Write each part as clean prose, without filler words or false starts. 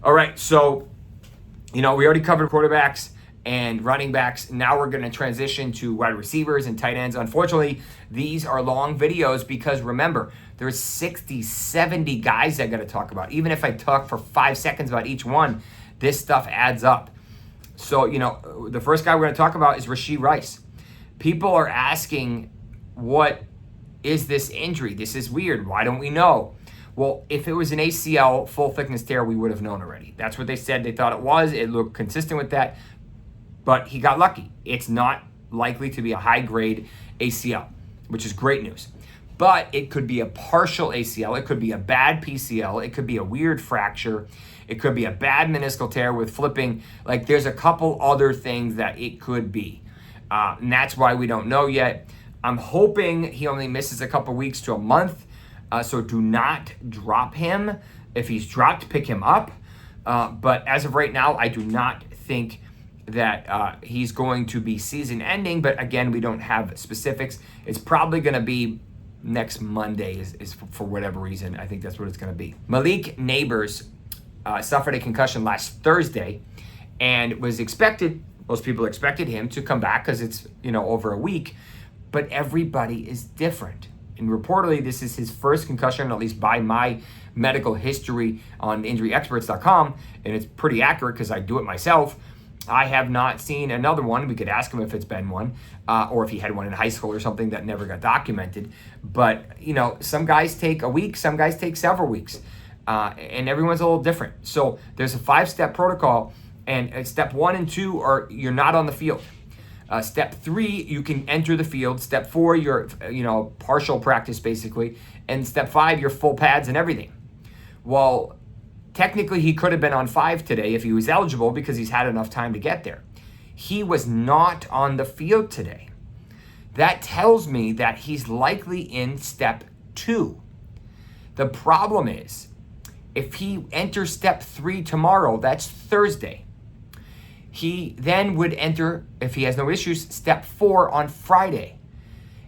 All right, so, we already covered quarterbacks and running backs. Now we're going to transition to wide receivers and tight ends. Unfortunately, these are long videos because remember, there's 60, 70 guys I got to talk about. Even if I talk for 5 seconds about each one, this stuff adds up. So, the first guy we're going to talk about is Rashee Rice. People are asking, what is this injury? This is weird. Why don't we know? Well, if it was an ACL full thickness tear, we would have known already. That's what they said they thought it was. It looked consistent with that. But he got lucky. It's not likely to be a high-grade ACL, which is great news. But it could be a partial ACL. It could be a bad PCL. It could be a weird fracture. It could be a bad meniscal tear with flipping. Like, there's a couple other things that it could be. And that's why we don't know yet. I'm hoping he only misses a couple weeks to a month. So do not drop him. If he's dropped, pick him up. But as of right now, I do not think that he's going to be season ending. But again, we don't have specifics. It's probably going to be next Monday is for whatever reason. I think that's what it's going to be. Malik Nabers suffered a concussion last Thursday and was expected, most people expected him to come back because it's, over a week. But everybody is different. And reportedly, this is his first concussion, at least by my medical history on injuryexperts.com. And it's pretty accurate because I do it myself. I have not seen another one. We could ask him if it's been one or if he had one in high school or something that never got documented. But, some guys take a week, some guys take several weeks. And everyone's a little different. So there's a 5-step protocol. And step 1 and 2 are you're not on the field. Step 3, you can enter the field. Step 4, you're, partial practice basically. And step 5, you're full pads and everything. Well, technically he could have been on 5 today if he was eligible because he's had enough time to get there. He was not on the field today. That tells me that he's likely in step 2. The problem is, if he enters step 3 tomorrow, that's Thursday. He then would enter, if he has no issues, step 4 on Friday.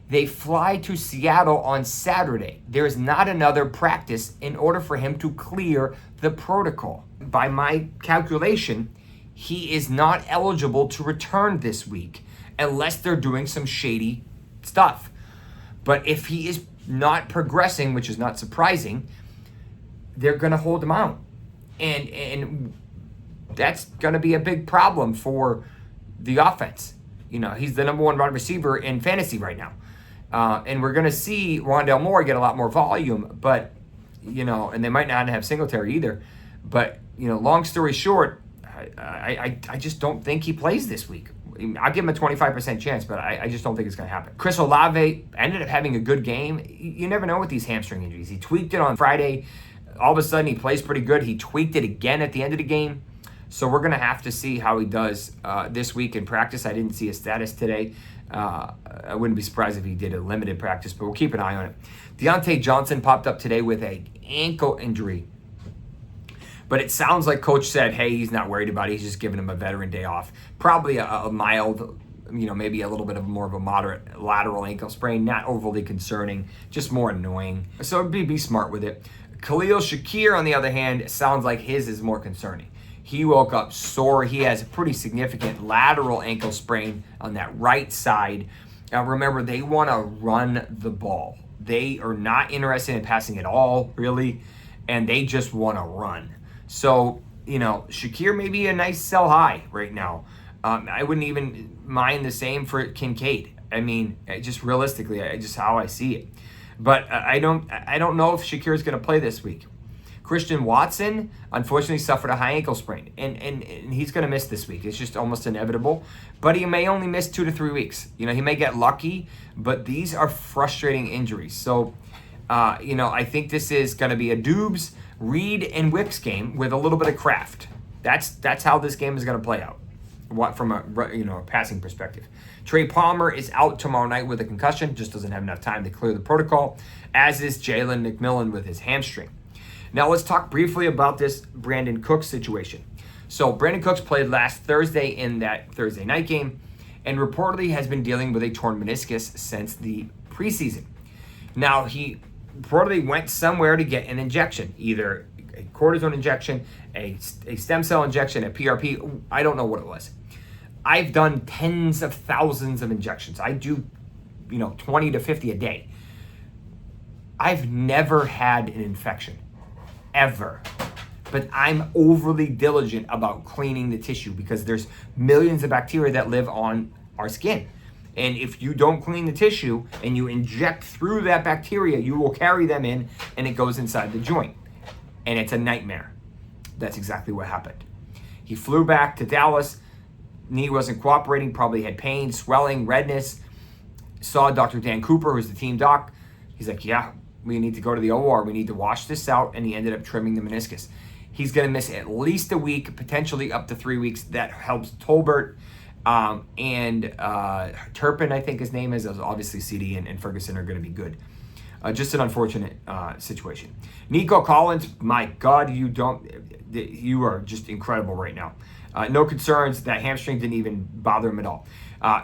They fly to Seattle on Saturday. There is not another practice in order for him to clear the protocol. By my calculation, he is not eligible to return this week unless they're doing some shady stuff. But if he is not progressing, which is not surprising, they're going to hold him out. And that's going to be a big problem for the offense. He's the number 1 wide receiver in fantasy right now. And we're going to see Rondale Moore get a lot more volume, but, and they might not have Singletary either. But, long story short, I just don't think he plays this week. I'll give him a 25% chance, but I just don't think it's going to happen. Chris Olave ended up having a good game. You never know with these hamstring injuries. He tweaked it on Friday. All of a sudden, he plays pretty good. He tweaked it again at the end of the game. So we're going to have to see how he does this week in practice. I didn't see his status today. I wouldn't be surprised if he did a limited practice, but we'll keep an eye on it. Diontae Johnson popped up today with an ankle injury. But it sounds like coach said, hey, he's not worried about it. He's just giving him a veteran day off. Probably a mild, maybe a little bit of more of a moderate lateral ankle sprain. Not overly concerning, just more annoying. So be smart with it. Khalil Shakir, on the other hand, sounds like his is more concerning. He woke up sore. He has a pretty significant lateral ankle sprain on that right side. Now remember, they want to run the ball. They are not interested in passing at all, really, and they just want to run. So, Shakir may be a nice sell high right now. I wouldn't even mind the same for Kincaid. I mean, just realistically, just how I see it. But I don't know if Shakir is going to play this week. Christian Watson, unfortunately, suffered a high ankle sprain, and he's going to miss this week. It's just almost inevitable. But he may only miss 2 to 3 weeks. He may get lucky, but these are frustrating injuries. So, I think this is going to be a Dubes, Reed, and Wicks game with a little bit of Kraft. That's how this game is going to play out. From a passing perspective. Trey Palmer is out tomorrow night with a concussion, just doesn't have enough time to clear the protocol, as is Jalen McMillan with his hamstring. Now let's talk briefly about this Brandin Cooks situation. So Brandin Cooks played last Thursday in that Thursday night game and reportedly has been dealing with a torn meniscus since the preseason. Now he reportedly went somewhere to get an injection, either a cortisone injection, a stem cell injection, a PRP. I don't know what it was. I've done tens of thousands of injections. I do, 20 to 50 a day. I've never had an infection, ever. But I'm overly diligent about cleaning the tissue because there's millions of bacteria that live on our skin. And if you don't clean the tissue and you inject through that bacteria, you will carry them in and it goes inside the joint. And it's a nightmare. That's exactly what happened. He flew back to Dallas. Knee wasn't cooperating, probably had pain, swelling, redness. Saw Dr. Dan Cooper, who's the team doc. He's like, yeah, we need to go to the OR. We need to wash this out. And he ended up trimming the meniscus. He's going to miss at least a week, potentially up to 3 weeks. That helps Tolbert and Turpin, I think his name is. Obviously, CD and Ferguson are going to be good. Just an unfortunate situation. Nico Collins, my God, you are just incredible right now. No concerns. That hamstring didn't even bother him at all.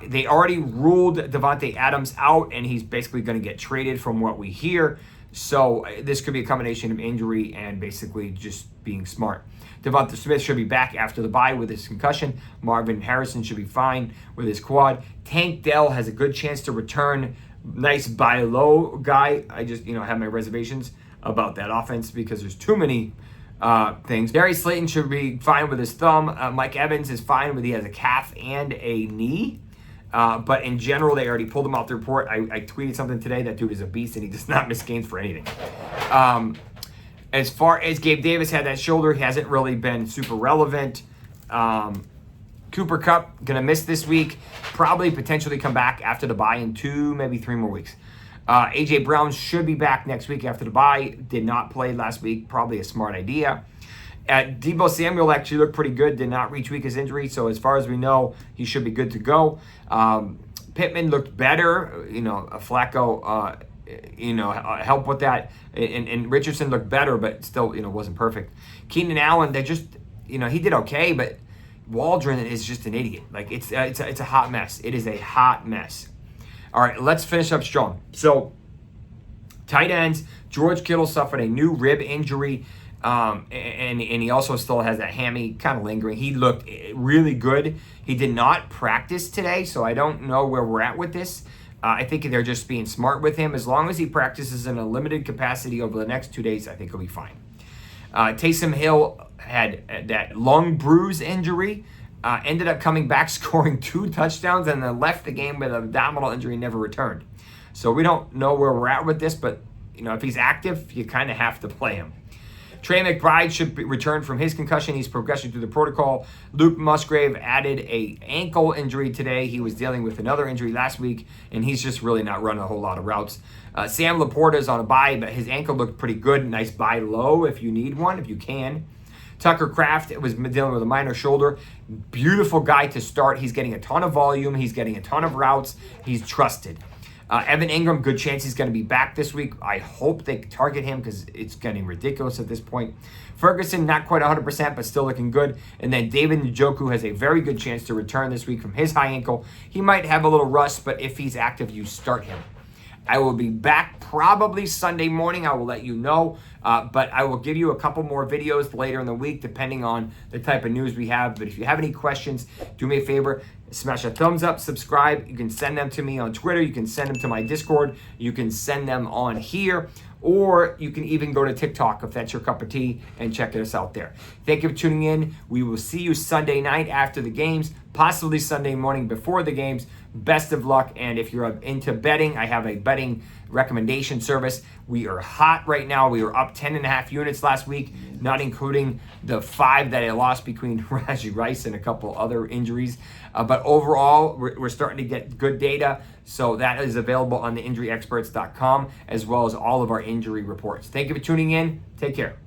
They already ruled Davante Adams out, and he's basically going to get traded from what we hear. So this could be a combination of injury and basically just being smart. DeVonta Smith should be back after the bye with his concussion. Marvin Harrison should be fine with his quad. Tank Dell has a good chance to return. Nice buy low guy. I just have my reservations about that offense because there's too many things. Darius Slayton should be fine with his thumb. Mike Evans is fine with he has a calf and a knee. But in general, they already pulled him off the report. I tweeted something today. That dude is a beast, and he does not miss games for anything. As far as Gabe Davis had that shoulder, he hasn't really been super relevant. Cooper Kupp, going to miss this week. Probably potentially come back after the bye in 2, maybe 3 more weeks. A.J. Brown should be back next week after the bye. Did not play last week. Probably a smart idea. Deebo Samuel actually looked pretty good. Did not reach his injury. So as far as we know, he should be good to go. Pittman looked better. Flacco, helped with that. And Richardson looked better, but still, wasn't perfect. Keenan Allen, they just, he did okay, but Waldron is just an idiot. Like, it's a hot mess. It is a hot mess. All right, let's finish up strong. So, tight ends, George Kittle suffered a new rib injury, and he also still has that hammy kind of lingering. He looked really good. He did not practice today, so I don't know where we're at with this. I think they're just being smart with him. As long as he practices in a limited capacity over the next 2 days, I think he'll be fine. Taysom Hill had that lung bruise injury. Ended up coming back, scoring 2 touchdowns, and then left the game with an abdominal injury and never returned. So we don't know where we're at with this, but if he's active, you kind of have to play him. Trey McBride should return from his concussion. He's progressing through the protocol. Luke Musgrave added a ankle injury today. He was dealing with another injury last week, and he's just really not running a whole lot of routes. Sam LaPorta is on a bye, but his ankle looked pretty good. Nice buy low if you need one, if you can. Tucker Kraft was dealing with a minor shoulder. Beautiful guy to start. He's getting a ton of volume. He's getting a ton of routes. He's trusted. Evan Engram, good chance he's going to be back this week. I hope they target him because it's getting ridiculous at this point. Ferguson, not quite 100%, but still looking good. And then David Njoku has a very good chance to return this week from his high ankle. He might have a little rust, but if he's active, you start him. I will be back probably Sunday morning. I will let you know. But I will give you a couple more videos later in the week, depending on the type of news we have. But if you have any questions, do me a favor. Smash a thumbs up, subscribe. You can send them to me on Twitter. You can send them to my Discord. You can send them on here. Or you can even go to TikTok if that's your cup of tea and check us out there. Thank you for tuning in. We will see you Sunday night after the games, possibly Sunday morning before the games. Best of luck. And if you're into betting, I have a betting recommendation service. We are hot right now. We were up 10.5 units last week, not including the 5 that I lost between Rashee Rice and a couple other injuries. But overall, we're starting to get good data. So that is available on the injuryexperts.com as well as all of our injury reports. Thank you for tuning in. Take care.